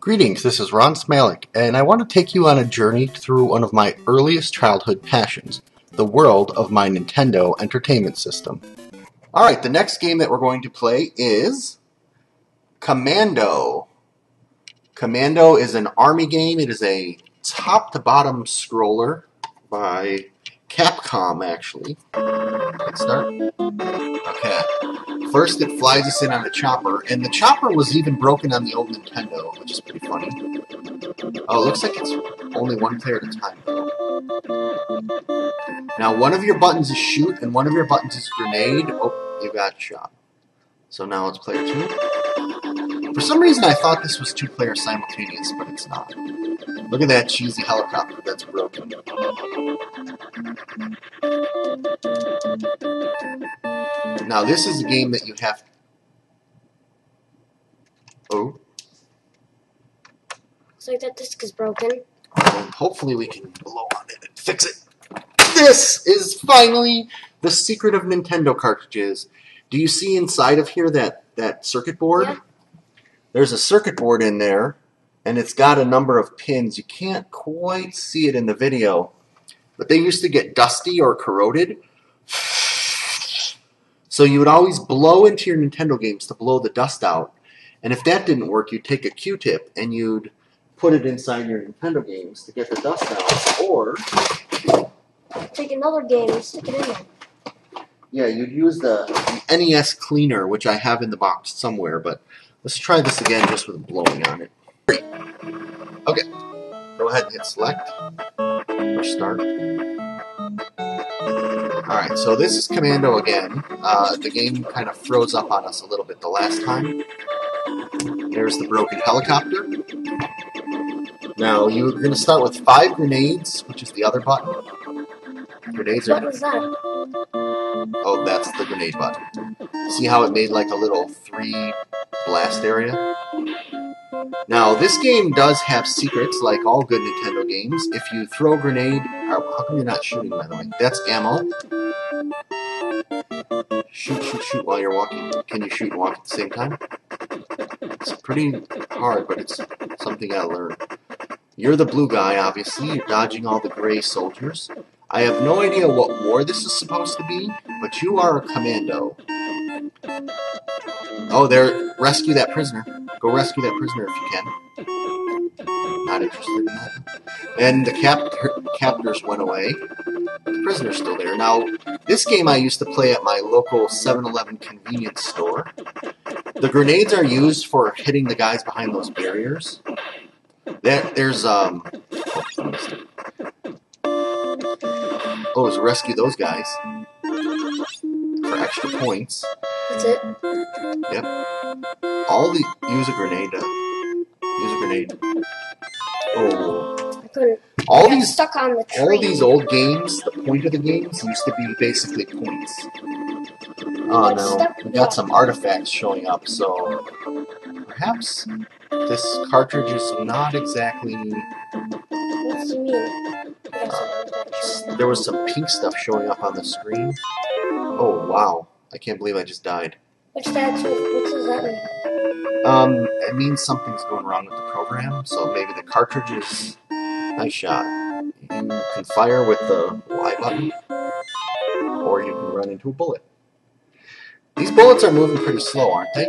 Greetings, this is Ron Smalik, and I want to take you on a journey through one of my earliest childhood passions, the world of my Nintendo Entertainment System. Alright, the next game that we're going to play is Commando. Commando is an army game. It is a top-to-bottom scroller by Capcom, actually. Let's start. Okay. First, it flies us in on a chopper, and the chopper was even broken on the old Nintendo, which is pretty funny. Oh, it looks like it's only one player at a time, though. Now, one of your buttons is shoot, and one of your buttons is grenade. Oh, you got shot. So now it's player 2. For some reason, I thought this was 2-player simultaneous, but it's not. Look at that cheesy helicopter that's broken. Now, this is a game that you have... Oh. Looks like that disc is broken. Hopefully we can blow on it and fix it. This is finally the secret of Nintendo cartridges. Do you see inside of here that circuit board? Yeah. There's a circuit board in there, and it's got a number of pins. You can't quite see it in the video, but they used to get dusty or corroded. So you would always blow into your Nintendo games to blow the dust out. And if that didn't work, you'd take a Q-tip and you'd put it inside your Nintendo games to get the dust out. Or... take another game and stick it in there. yeah, you'd use the NES cleaner, which I have in the box somewhere, but let's try this again just with blowing on it. Okay, go ahead and hit select or start. Alright, so this is Commando again. The game kind of froze up on us a little bit the last time. There's the broken helicopter. Now, you're going to start with 5 grenades, which is the other button. Grenades are... What was that? Oh, that's the grenade button. See how it made like a little 3 blast area? Now, this game does have secrets, like all good Nintendo games. If you throw a grenade... how come you're not shooting, by the way? That's ammo. Shoot, shoot, shoot while you're walking. Can you shoot and walk at the same time? It's pretty hard, but it's something I learned. You're the blue guy, obviously. You're dodging all the gray soldiers. I have no idea what war this is supposed to be, but you are a commando. Oh, there! Rescue that prisoner. Go rescue that prisoner if you can. Not interested in that. And the captors went away. The prisoner's still there. Now, this game I used to play at my local 7-Eleven convenience store. The grenades are used for hitting the guys behind those barriers. There's oh, so rescue those guys for extra points. That's it? Yep. Use a grenade. Use a grenade. Oh. I couldn't. All I got stuck on the tree. All these old games, the point of the games used to be basically points. Oh no, we got some artifacts showing up, so perhaps this cartridge is not exactly... What do you mean? There was some pink stuff showing up on the screen. Oh wow, I can't believe I just died. What does that mean? It means something's going wrong with the program, so maybe the cartridge is... Nice shot. You can fire with the Y button, or you can run into a bullet. These bullets are moving pretty slow, aren't they?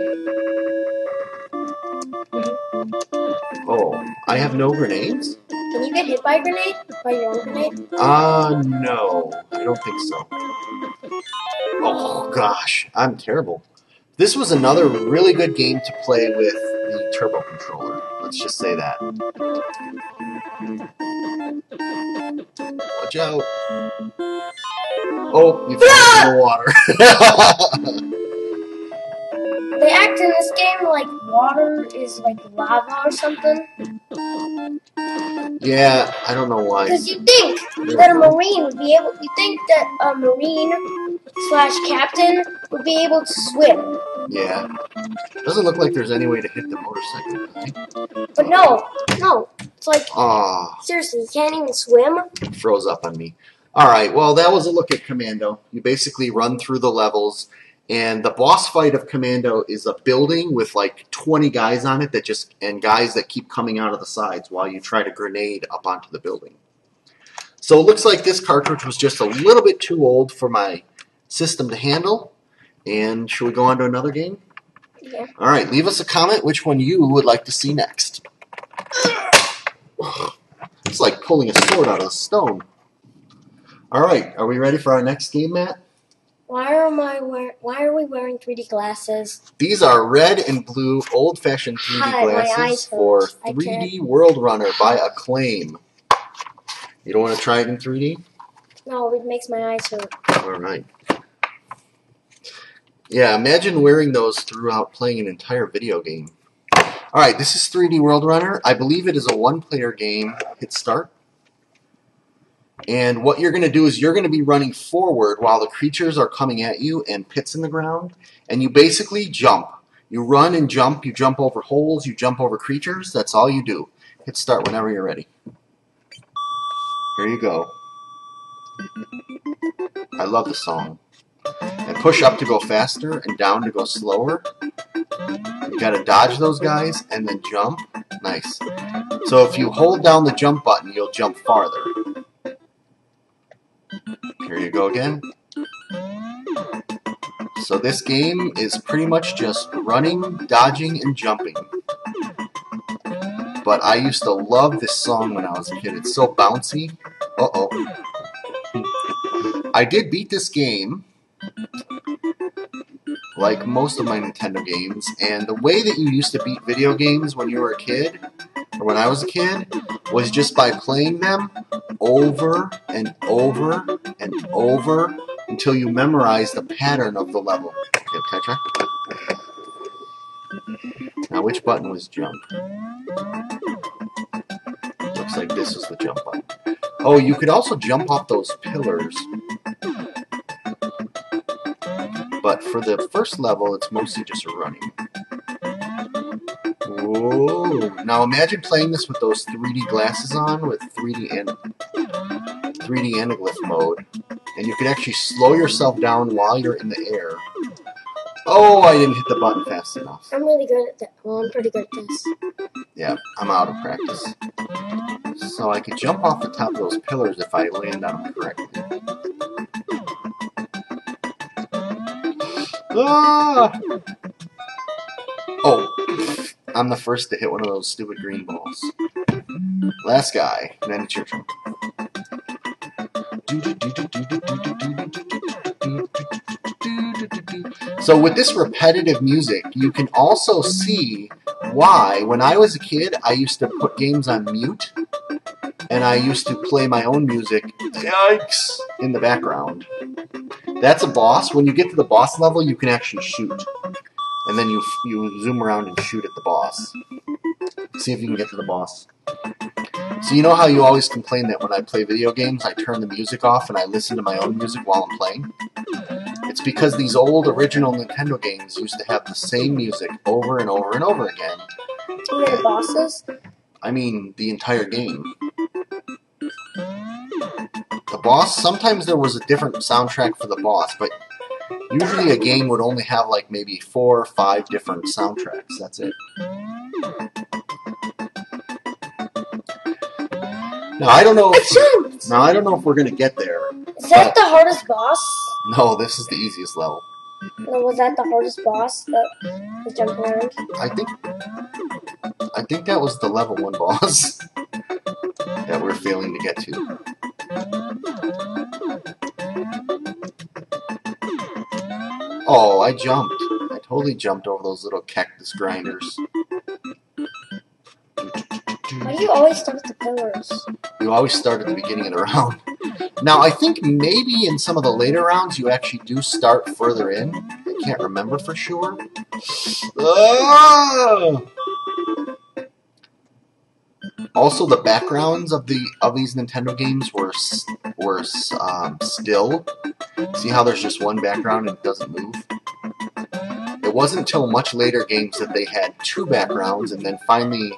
Oh, I have no grenades? Can you get hit by a grenade? By your own grenade? No. I don't think so. Oh, gosh. I'm terrible. This was another really good game to play with the turbo controller. Let's just say that. Watch out. Oh, you fell in the water. They act in this game like water is like lava or something. Yeah, I don't know why. Because you think that a Marine would be able... You think that a Marine / captain would be able to swim. Yeah. Doesn't look like there's any way to hit the motorcycle, right? But no. It's like... Ah. Seriously, you can't even swim? It froze up on me. Alright, well, that was a look at Commando. You basically run through the levels, And the boss fight of Commando is a building with like 20 guys on it and guys that keep coming out of the sides while you try to grenade up onto the building. So it looks like this cartridge was just a little bit too old for my system to handle. And should we go on to another game? Yeah. All right, leave us a comment which one you would like to see next. It's like pulling a sword out of a stone. All right, are we ready for our next game, Matt? Why are we wearing 3D glasses? These are red and blue old-fashioned 3D glasses for 3D World Runner by Acclaim. You don't want to try it in 3D? No, it makes my eyes hurt. All right. Yeah, imagine wearing those throughout playing an entire video game. All right, this is 3D World Runner. I believe it is a one-player game. Hit start. And what you're going to do is you're going to be running forward while the creatures are coming at you and pits in the ground. And you basically jump. You run and jump. You jump over holes. You jump over creatures. That's all you do. Hit start whenever you're ready. Here you go. I love the song. And push up to go faster and down to go slower. You got to dodge those guys and then jump. Nice. So if you hold down the jump button, you'll jump farther. Here you go again. So this game is pretty much just running, dodging, and jumping. But I used to love this song when I was a kid. It's so bouncy. Uh-oh. I did beat this game, like most of my Nintendo games, and the way that you used to beat video games when you were a kid, or when I was a kid, was just by playing them over and over and over until you memorize the pattern of the level. Okay, can I try? Now, which button was jump? Looks like this was the jump button. Oh, you could also jump off those pillars. But for the first level, it's mostly just running. Whoa. Now imagine playing this with those 3D glasses on with 3D anaglyph mode. And you can actually slow yourself down while you're in the air. Oh, I didn't hit the button fast enough. I'm really good at that. Well, I'm pretty good at this. Yeah, I'm out of practice. So I could jump off the top of those pillars if I land on them correctly. Ah! Oh, I'm the first to hit one of those stupid green balls. Last guy, and then it's your turn. So with this repetitive music, you can also see why, when I was a kid, I used to put games on mute, and I used to play my own music, yikes, in the background. That's a boss. When you get to the boss level, you can actually shoot. And then you zoom around and shoot at the boss. See if you can get to the boss. So you know how you always complain that when I play video games, I turn the music off and I listen to my own music while I'm playing? It's because these old original Nintendo games used to have the same music over and over and over again. How many bosses? I mean, the entire game. The boss, sometimes there was a different soundtrack for the boss, but usually a game would only have like maybe 4 or 5 different soundtracks. That's it. Now I don't know if we're gonna get there. Is that the hardest boss? No, this is the easiest level. No, was that the hardest boss? The jump around? I think that was the level 1 boss that we're failing to get to. Oh, I jumped. I totally jumped over those little cactus grinders. Why do you always start at the pillars? You always start at the beginning of the round. Now, I think maybe in some of the later rounds you actually do start further in. I can't remember for sure. Oh! Also, the backgrounds of these Nintendo games were still. See how there's just one background and it doesn't move? It wasn't until much later games that they had 2 backgrounds, and then finally...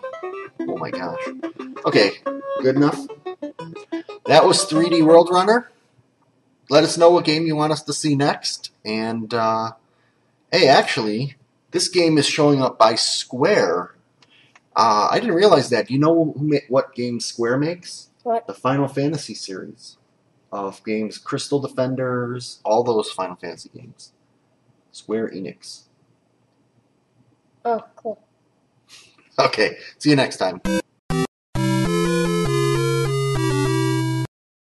Oh my gosh. Okay, good enough? That was 3D World Runner. Let us know what game you want us to see next, and Hey, actually, this game is showing up by Square. I didn't realize that. Do you know what game Square makes? What? The Final Fantasy series of games, Crystal Defenders, all those Final Fantasy games. Square Enix. Oh, cool. Okay, see you next time.